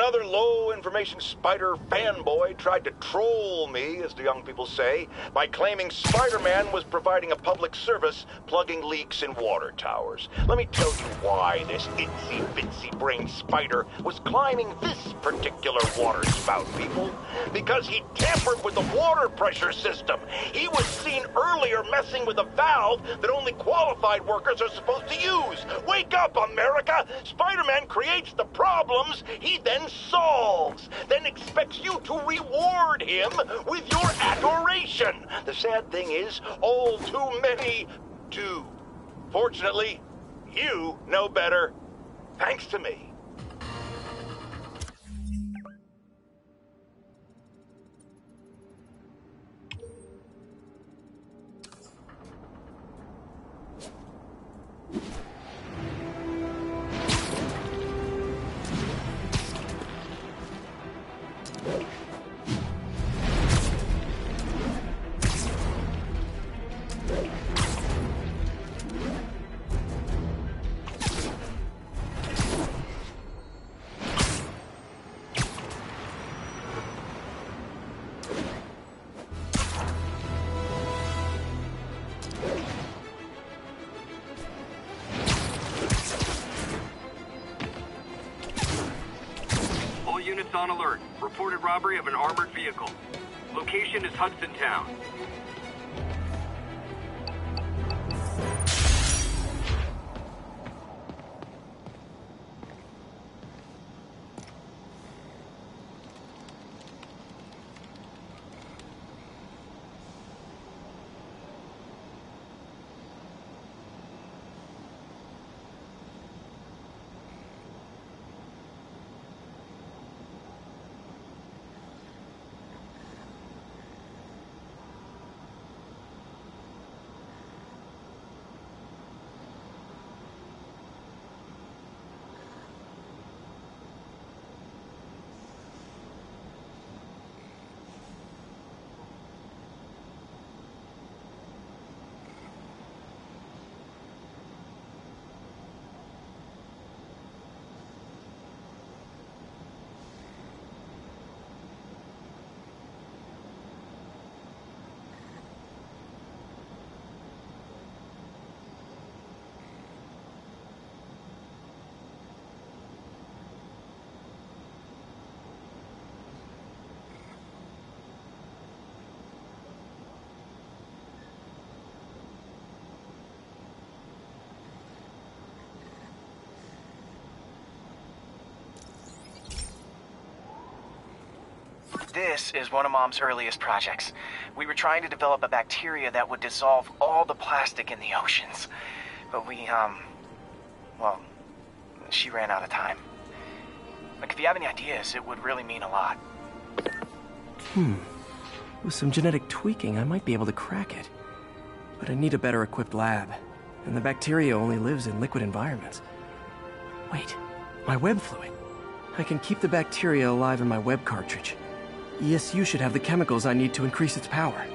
another low-information spider fanboy tried to troll me, as the young people say, by claiming Spider-Man was providing a public service plugging leaks in water towers. Let me tell you why this itsy-bitsy-brained spider was climbing this particular water spout, people. Because he tampered with the water pressure system. He was seen earlier messing with a valve that only qualified workers are supposed to use. Wake up, America! Spider-Man creates the problems he then solves, then expects you to reward him with your adoration. The sad thing is, all too many do. Fortunately, you know better, thanks to me. Units on alert. Reported robbery of an armored vehicle. Location is Hudson Town. This is one of Mom's earliest projects. We were trying to develop a bacteria that would dissolve all the plastic in the oceans. But well, she ran out of time. Like, if you have any ideas, it would really mean a lot. With some genetic tweaking, I might be able to crack it. But I need a better equipped lab. And the bacteria only lives in liquid environments. Wait, my web fluid. I can keep the bacteria alive in my web cartridge. ESU should have the chemicals I need to increase its power.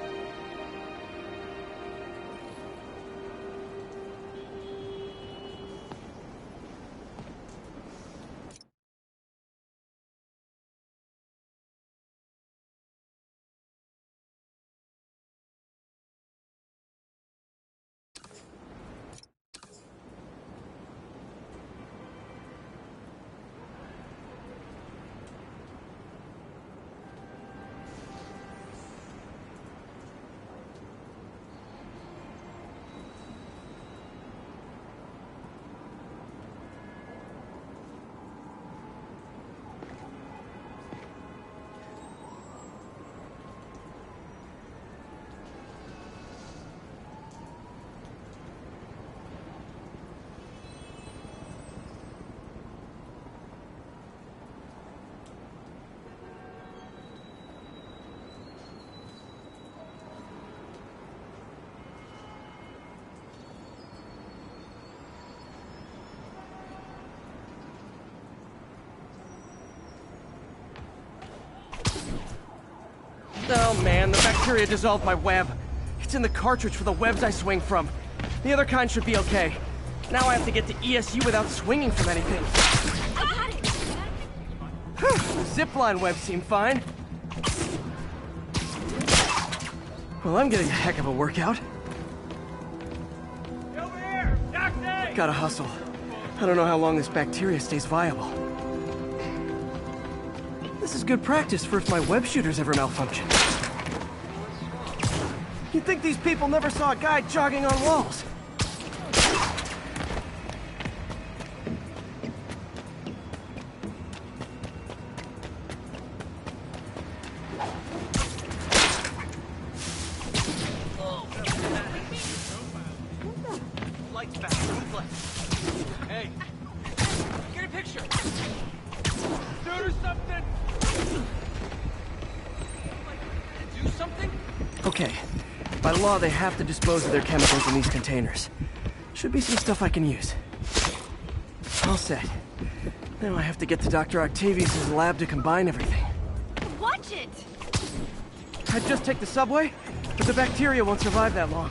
Oh man, the bacteria dissolved my web. It's in the cartridge for the webs I swing from. The other kind should be okay. Now I have to get to ESU without swinging from anything. The zipline web seemed fine. Well, I'm getting a heck of a workout. Over here! Taxi! Gotta hustle. I don't know how long this bacteria stays viable. This is good practice for if my web shooters ever malfunction. You'd think these people never saw a guy jogging on walls. Lights back. Move left. Hey. Get a picture. Do something. Do something? Okay. By law, they have to dispose of their chemicals in these containers. Should be some stuff I can use. All set. Now I have to get to Dr. Octavius' lab to combine everything. Watch it! I'd just take the subway, but the bacteria won't survive that long.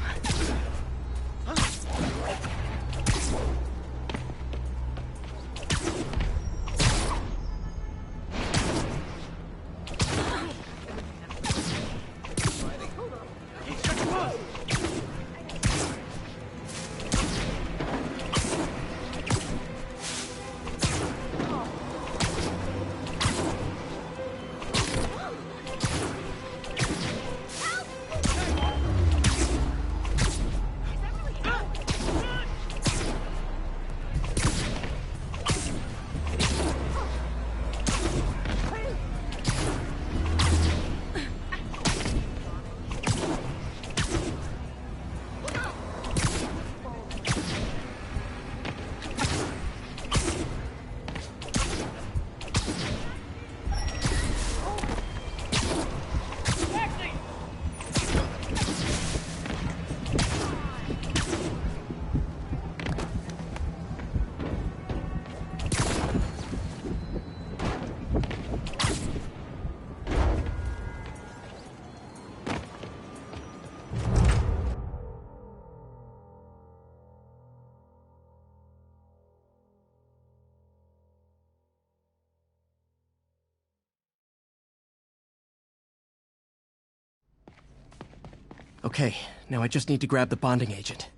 Okay, now I just need to grab the bonding agent.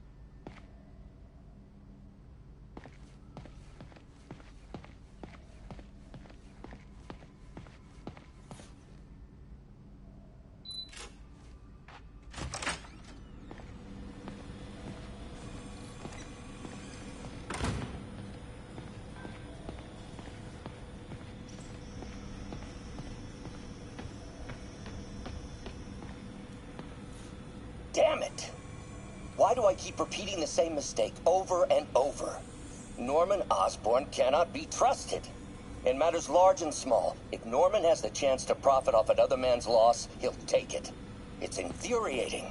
Damn it! Why do I keep repeating the same mistake over and over? Norman Osborn cannot be trusted. In matters large and small, if Norman has the chance to profit off another man's loss, he'll take it. It's infuriating.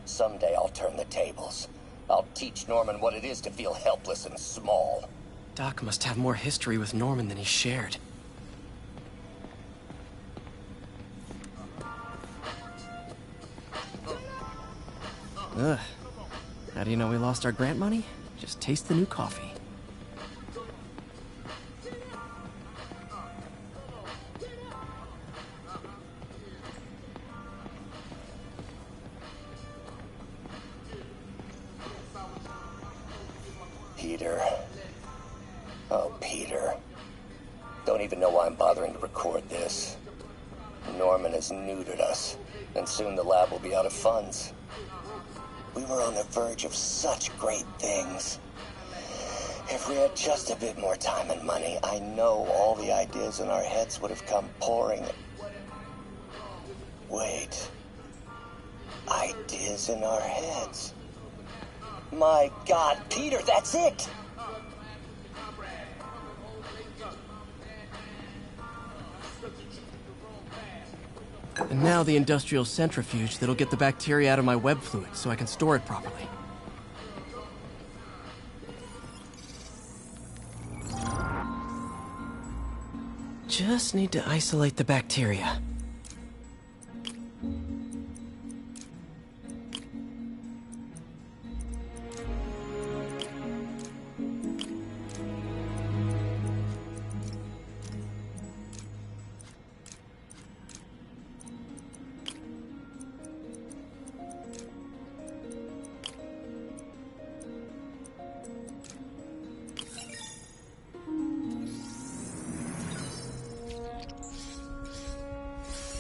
Someday I'll turn the tables. I'll teach Norman what it is to feel helpless and small. Doc must have more history with Norman than he shared. Ugh. How do you know we lost our grant money? Just taste the new coffee. Peter. Oh, Peter. Don't even know why I'm bothering to record this. Norman has neutered us, and soon the lab will be out of funds. We were on the verge of such great things. If we had just a bit more time and money, I know all the ideas in our heads would have come pouring. Wait. Ideas in our heads. My God, Peter, that's it! And now the industrial centrifuge that'll get the bacteria out of my web fluid so I can store it properly. Just need to isolate the bacteria.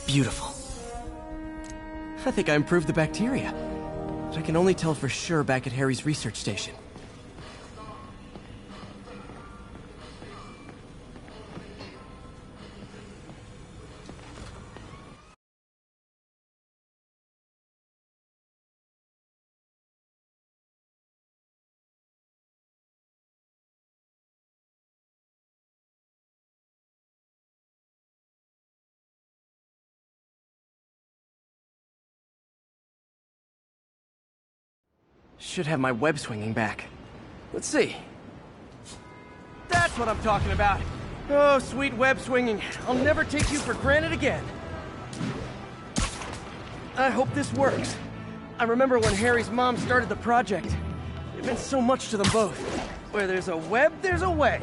Beautiful. I think I improved the bacteria. But I can only tell for sure back at Harry's research station. Should have my web swinging back. Let's see. That's what I'm talking about. Oh, sweet web swinging. I'll never take you for granted again. I hope this works. I remember when Harry's mom started the project. It meant so much to them both. Where there's a web, there's a way.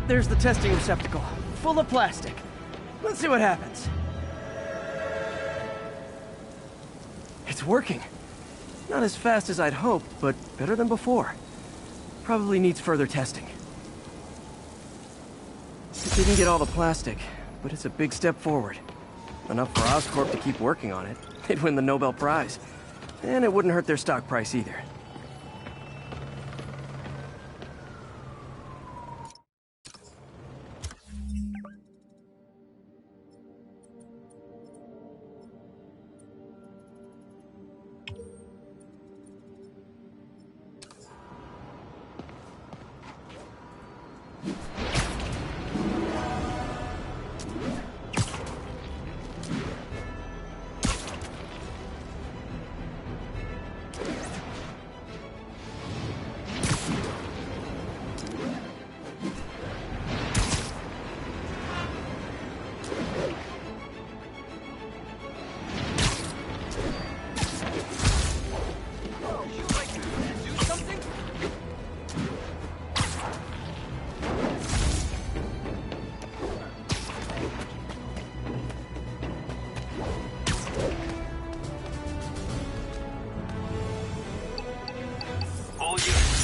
There's the testing receptacle, full of plastic. Let's see what happens. It's working. Not as fast as I'd hoped, but better than before. Probably needs further testing. It didn't get all the plastic, but it's a big step forward. Enough for Oscorp to keep working on it. They'd win the Nobel Prize. And it wouldn't hurt their stock price either.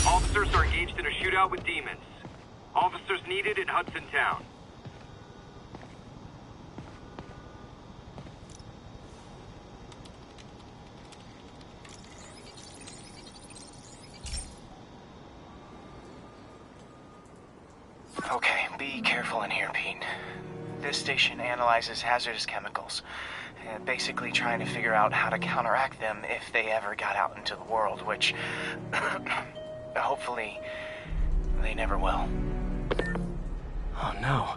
Officers are engaged in a shootout with demons. Officers needed in Hudson Town. Okay, be careful in here, Pete. This station analyzes hazardous chemicals, basically trying to figure out how to counteract them if they ever got out into the world, which hopefully they never will. Oh no.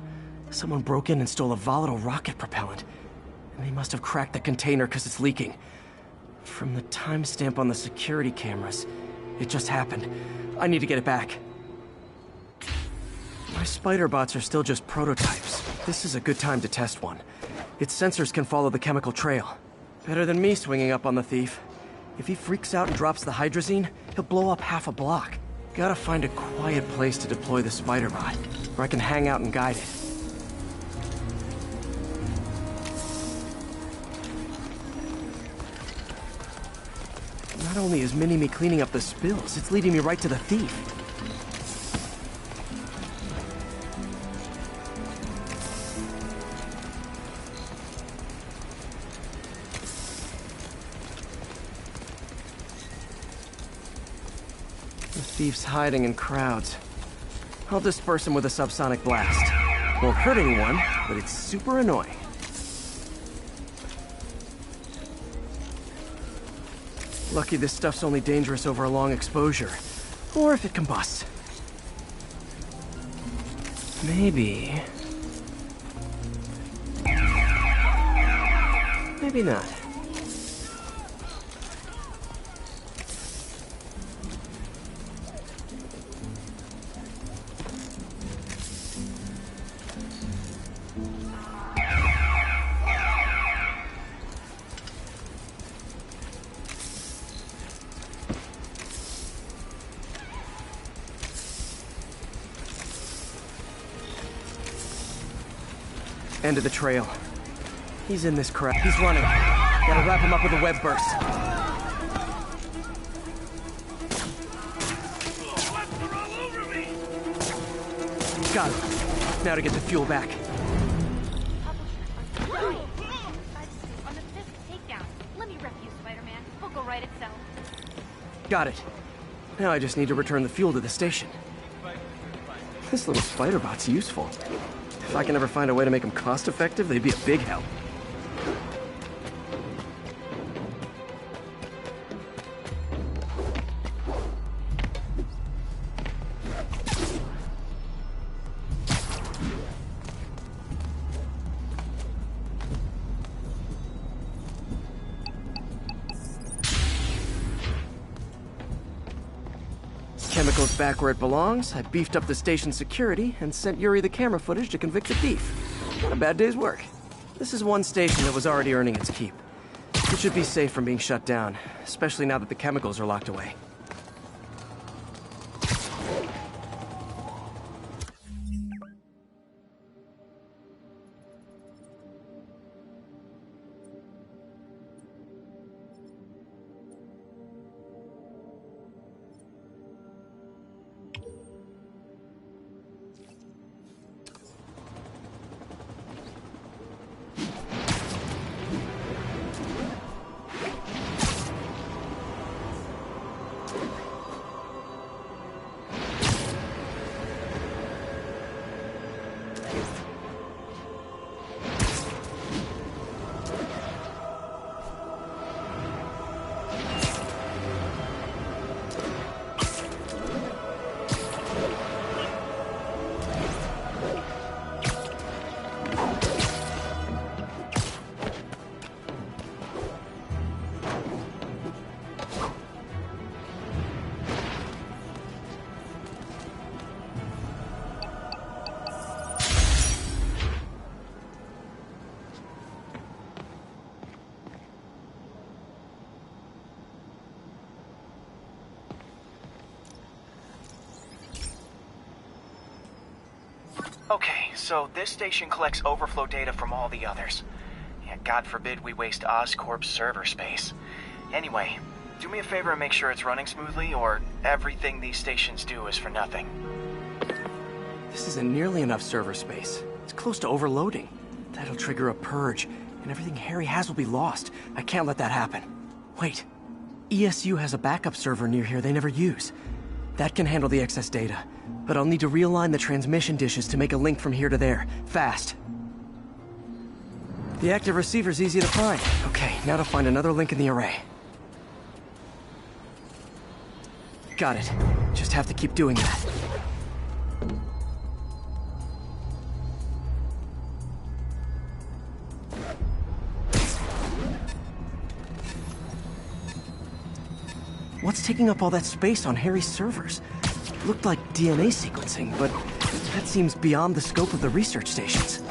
Someone broke in and stole a volatile rocket propellant. And they must have cracked the container because it's leaking. From the timestamp on the security cameras, it just happened. I need to get it back. My spider bots are still just prototypes. This is a good time to test one. Its sensors can follow the chemical trail. Better than me swinging up on the thief. If he freaks out and drops the hydrazine, he'll blow up half a block. Gotta find a quiet place to deploy the spider bot, where I can hang out and guide it. Not only is Mini-Me cleaning up the spills, it's leading me right to the thief. The thief's hiding in crowds. I'll disperse him with a subsonic blast. Won't hurt anyone, but it's super annoying. Lucky this stuff's only dangerous over a long exposure. Or if it combusts. Maybe... maybe not. End of the trail. He's in this crap. He's running. Gotta wrap him up with a web burst. Got him. Now to get the fuel back. On the fifth takedown. Let me rep you, Spider-Man. We'll go right itself. Got it. Now I just need to return the fuel to the station. This little spider bot's useful. If I can ever find a way to make them cost-effective, they'd be a big help. Chemicals back where it belongs. I beefed up the station's security and sent Yuri the camera footage to convict the thief. Not a bad day's work. This is one station that was already earning its keep. It should be safe from being shut down, especially now that the chemicals are locked away. Okay, so this station collects overflow data from all the others. Yeah, God forbid we waste Oscorp's server space. Anyway, do me a favor and make sure it's running smoothly, or everything these stations do is for nothing. This isn't nearly enough server space. It's close to overloading. That'll trigger a purge, and everything Harry has will be lost. I can't let that happen. Wait. ESU has a backup server near here they never use. That can handle the excess data, but I'll need to realign the transmission dishes to make a link from here to there, fast. The active receiver's easy to find. Okay, now to find another link in the array. Got it. Just have to keep doing that. What's taking up all that space on Harry's servers? Looked like DNA sequencing, but that seems beyond the scope of the research stations.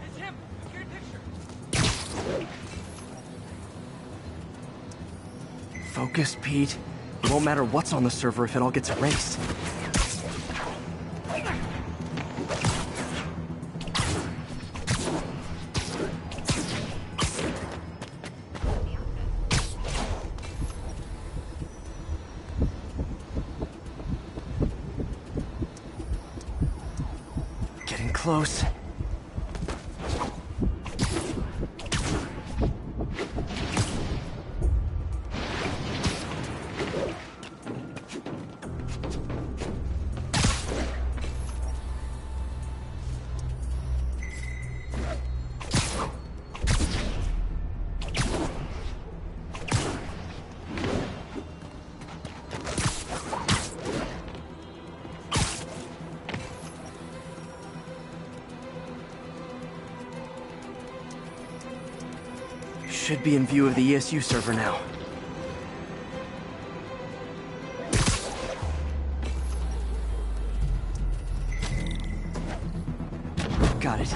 It's him! Get a picture! Focus, Pete. It won't matter what's on the server if it all gets erased. Getting close. Should be in view of the ESU server now. Got it.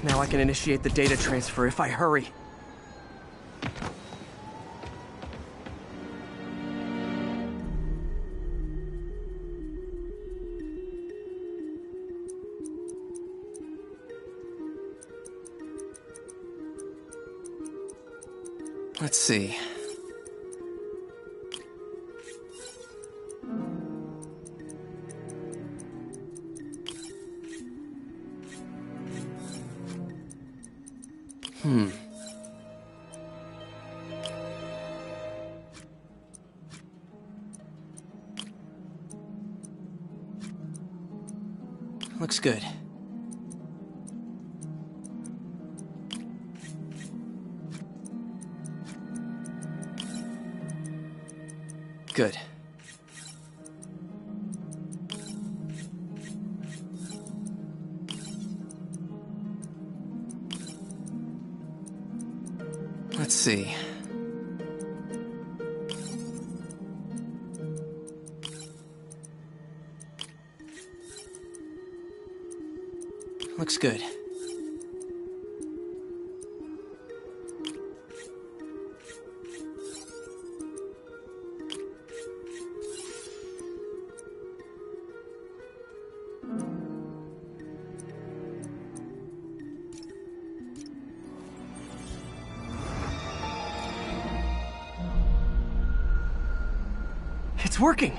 Now I can initiate the data transfer if I hurry. Let's see. Looks good. Good. Let's see. Looks good. It's working!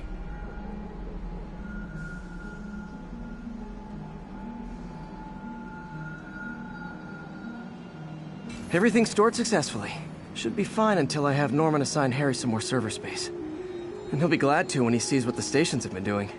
Everything stored successfully. Should be fine until I have Norman assign Harry some more server space. And he'll be glad to when he sees what the stations have been doing.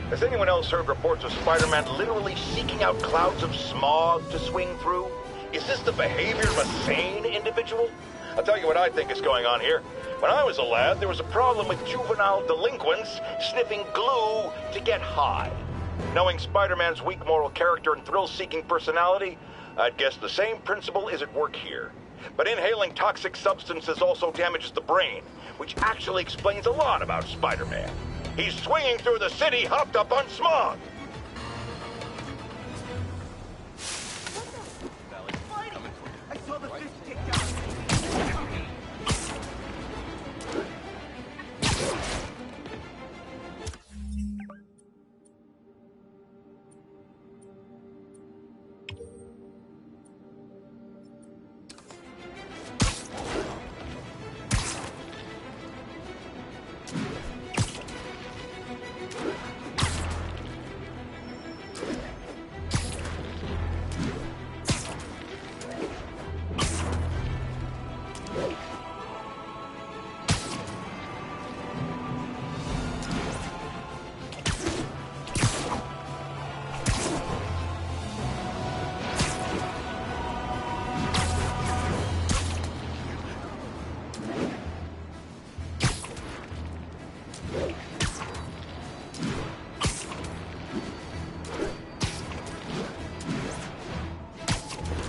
Has anyone else heard reports of Spider-Man literally seeking out clouds of smog to swing through? Is this the behavior of a sane individual? I'll tell you what I think is going on here. When I was a lad, there was a problem with juvenile delinquents sniffing glue to get high. Knowing Spider-Man's weak moral character and thrill-seeking personality, I'd guess the same principle is at work here. But inhaling toxic substances also damages the brain, which actually explains a lot about Spider-Man. He's swinging through the city hopped up on smog. I saw the fish take down.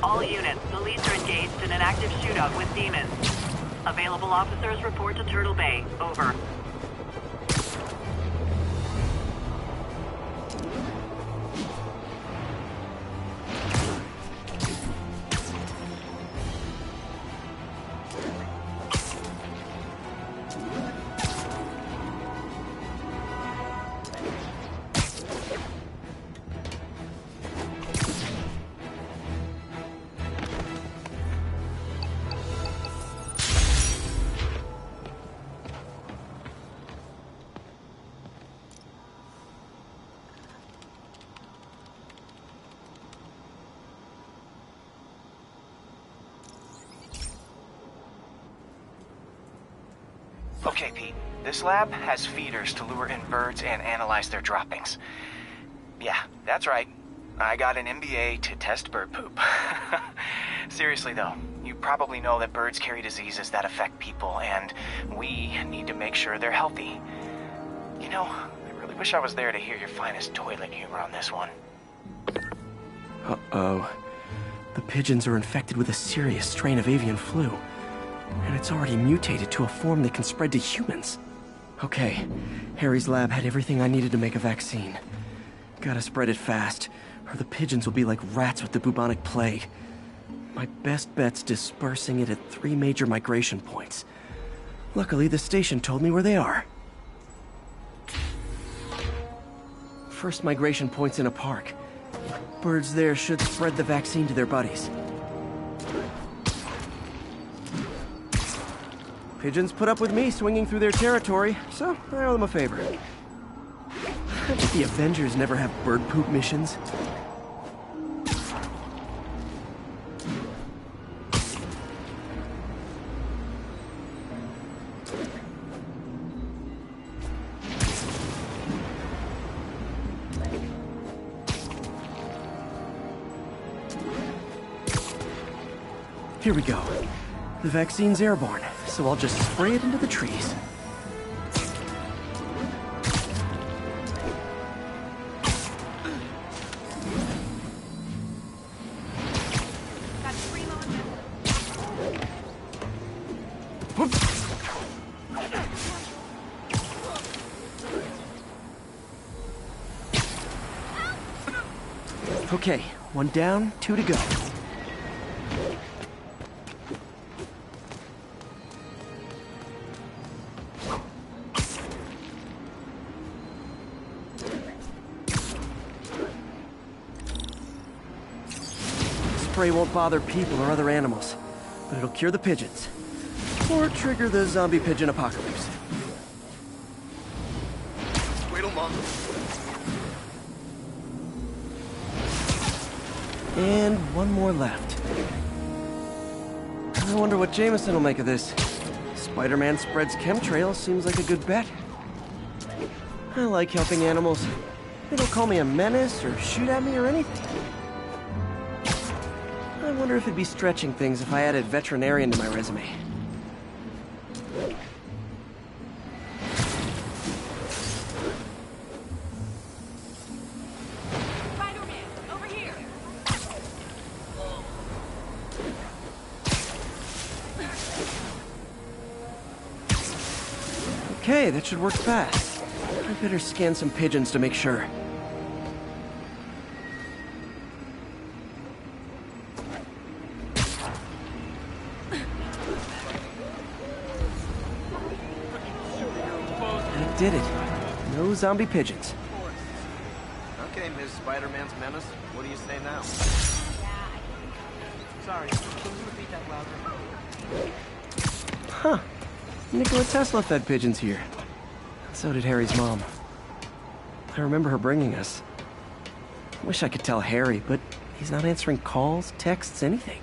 All units, police are engaged in an active shootout with demons. Available officers report to Turtle Bay. Over. Okay, Pete. This lab has feeders to lure in birds and analyze their droppings. Yeah, that's right. I got an MBA to test bird poop. Seriously though, you probably know that birds carry diseases that affect people, and we need to make sure they're healthy. You know, I really wish I was there to hear your finest toilet humor on this one. Uh-oh. The pigeons are infected with a serious strain of avian flu, and it's already mutated to a form that can spread to humans. Okay, Harry's lab had everything I needed to make a vaccine. Gotta spread it fast, or the pigeons will be like rats with the bubonic plague. My best bet's dispersing it at 3 major migration points. Luckily, the station told me where they are. First migration point's in a park. Birds there should spread the vaccine to their buddies. Pigeons put up with me swinging through their territory, so I owe them a favor. I bet the Avengers never have bird poop missions. Here we go. The vaccine's airborne, so I'll just spray it into the trees. Got Primo and Okay, 1 down, 2 to go. Spray won't bother people or other animals, but it'll cure the pigeons. Or trigger the zombie pigeon apocalypse. Wait a moment. And 1 more left. I wonder what Jameson will make of this. Spider-Man spreads chemtrails seems like a good bet. I like helping animals. They don't call me a menace or shoot at me or anything. I wonder if it'd be stretching things if I added veterinarian to my resume. Spider-Man, over here. Okay, that should work fast. I better scan some pigeons to make sure. I did it. No zombie pigeons. Okay, Ms. Spider-Man's menace. What do you say now? Sorry, can you repeat that louder? Huh. Nikola Tesla fed pigeons here. So did Harry's mom. I remember her bringing us. Wish I could tell Harry, but he's not answering calls, texts, anything.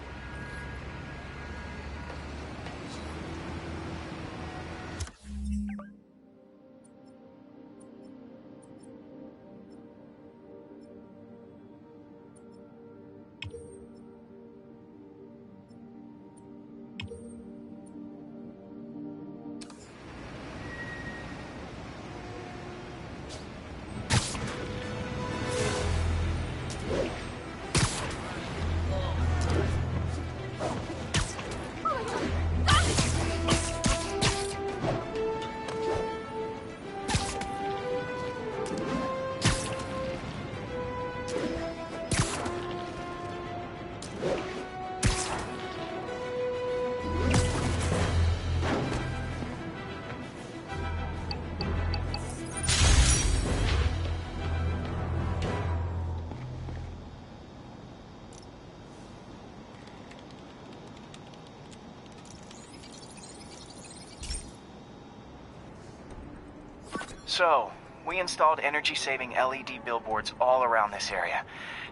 So, we installed energy-saving LED billboards all around this area.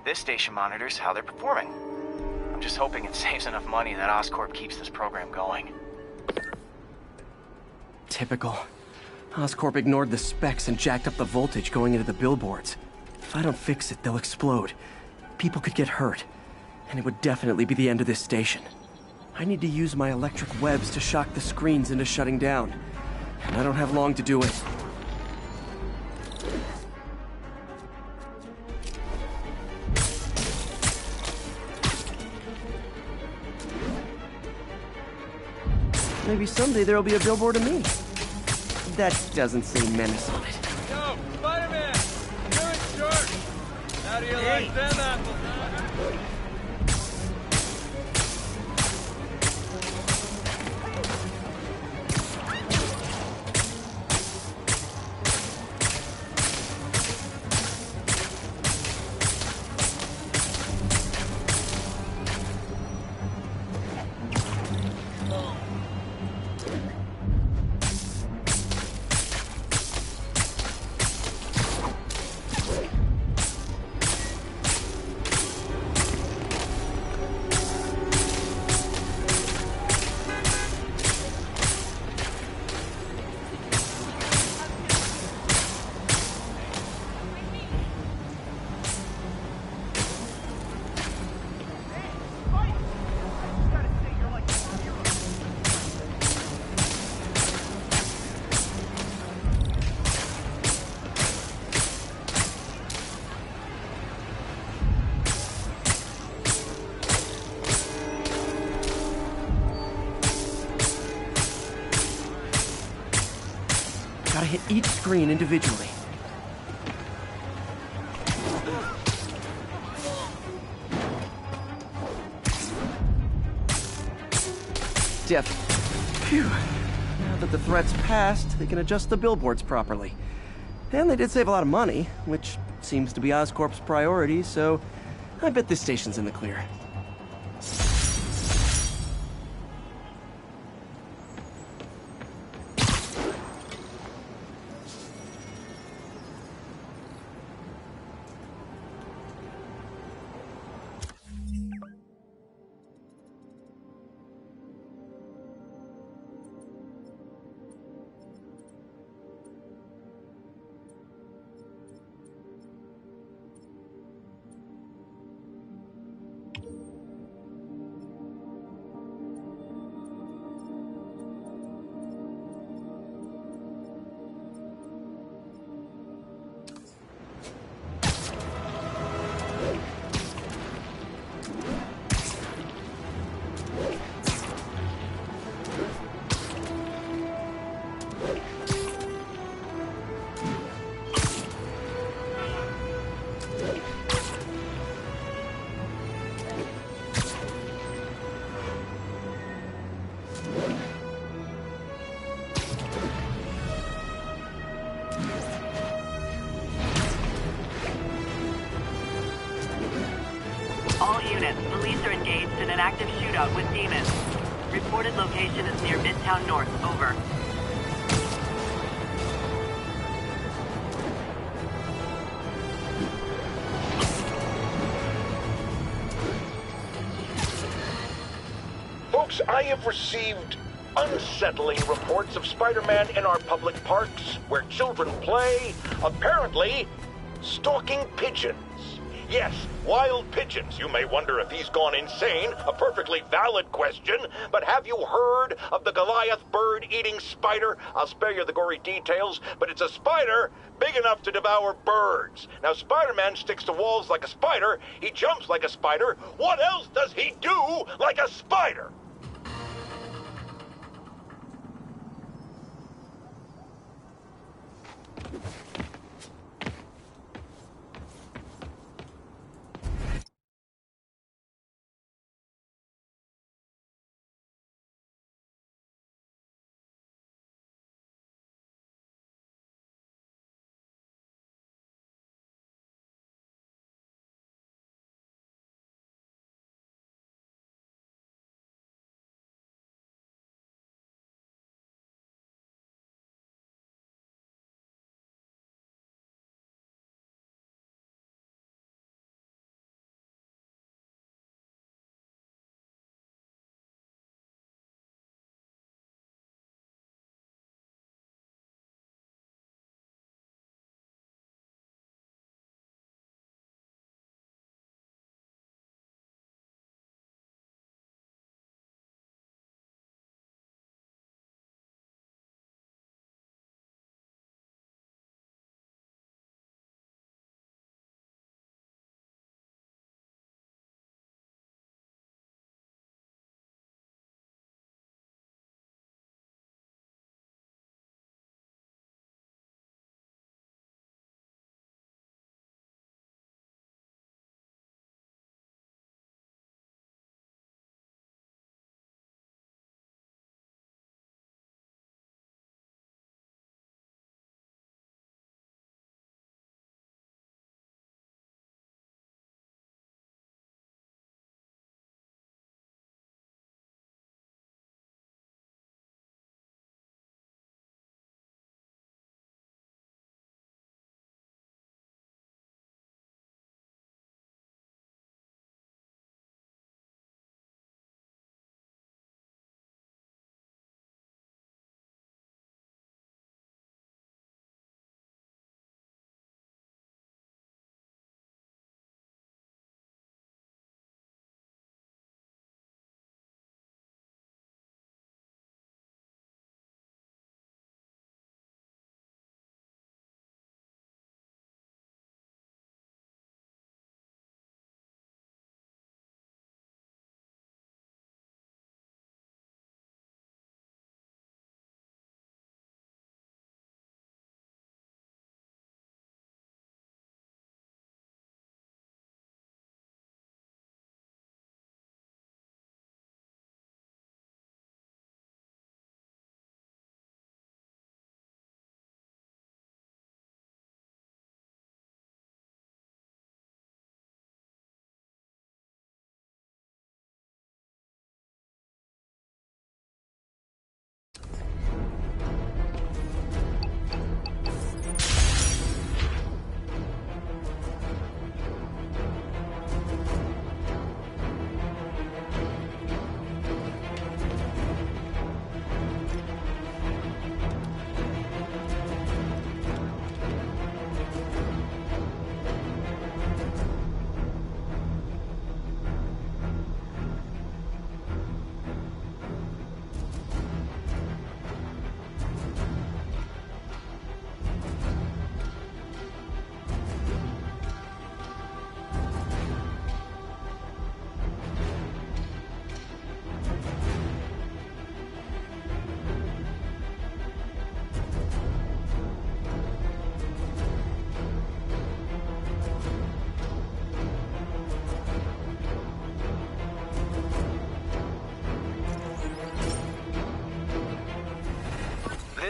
This station monitors how they're performing. I'm just hoping it saves enough money that Oscorp keeps this program going. Typical. Oscorp ignored the specs and jacked up the voltage going into the billboards. If I don't fix it, they'll explode. People could get hurt. And it would definitely be the end of this station. I need to use my electric webs to shock the screens into shutting down. And I don't have long to do it. Maybe someday there'll be a billboard of me. That doesn't say menace on it. Yo, Spider-Man! You're in charge! How do you like them apples? Gotta hit each screen individually. Phew. Now that the threat's passed, they can adjust the billboards properly. And they did save a lot of money, which seems to be Oscorp's priority, so I bet this station's in the clear. All units, police are engaged in an active shootout with demons. Reported location is near Midtown North. Over. Folks, I have received unsettling reports of Spider-Man in our public parks, where children play, apparently stalking pigeons. Yes, wild pigeons. You may wonder if he's gone insane, a perfectly valid question, but have you heard of the Goliath bird-eating spider? I'll spare you the gory details, but it's a spider big enough to devour birds. Now, Spider-Man sticks to walls like a spider, he jumps like a spider. What else does he do like a spider?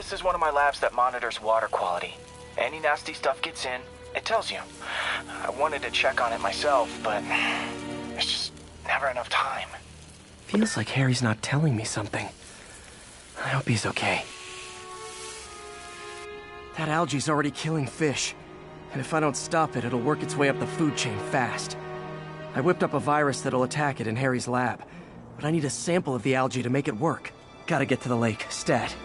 This is one of my labs that monitors water quality. Any nasty stuff gets in, it tells you. I wanted to check on it myself, but there's just never enough time. Feels like Harry's not telling me something. I hope he's okay. That algae's already killing fish. And if I don't stop it, it'll work its way up the food chain fast. I whipped up a virus that'll attack it in Harry's lab. But I need a sample of the algae to make it work. Gotta get to the lake, stat.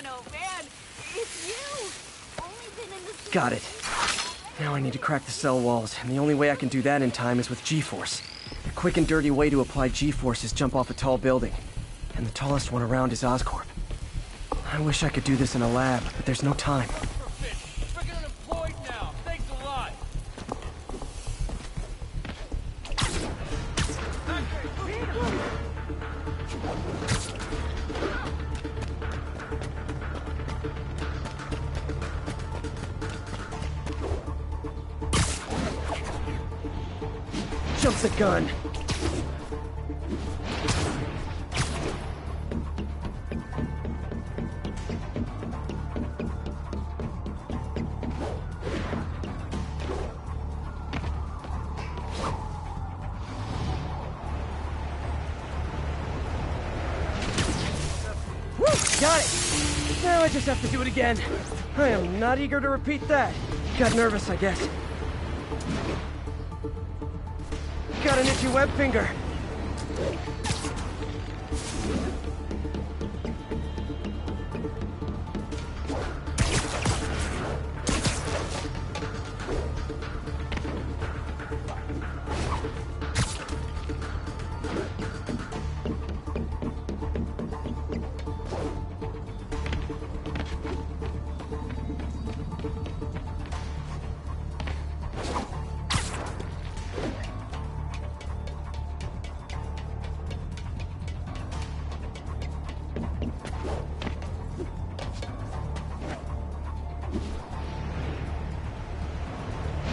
Oh man, it's you! Only been in this... Got it. Now I need to crack the cell walls, and the only way I can do that in time is with G-Force. The quick and dirty way to apply G-Force is jump off a tall building. And the tallest one around is Oscorp. I wish I could do this in a lab, but there's no time. Freaking unemployed now. Thanks a lot. Jump the gun! Woo! Got it! Now I just have to do it again. I am not eager to repeat that. Got nervous, I guess. Got an itchy web finger.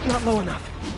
Not low enough.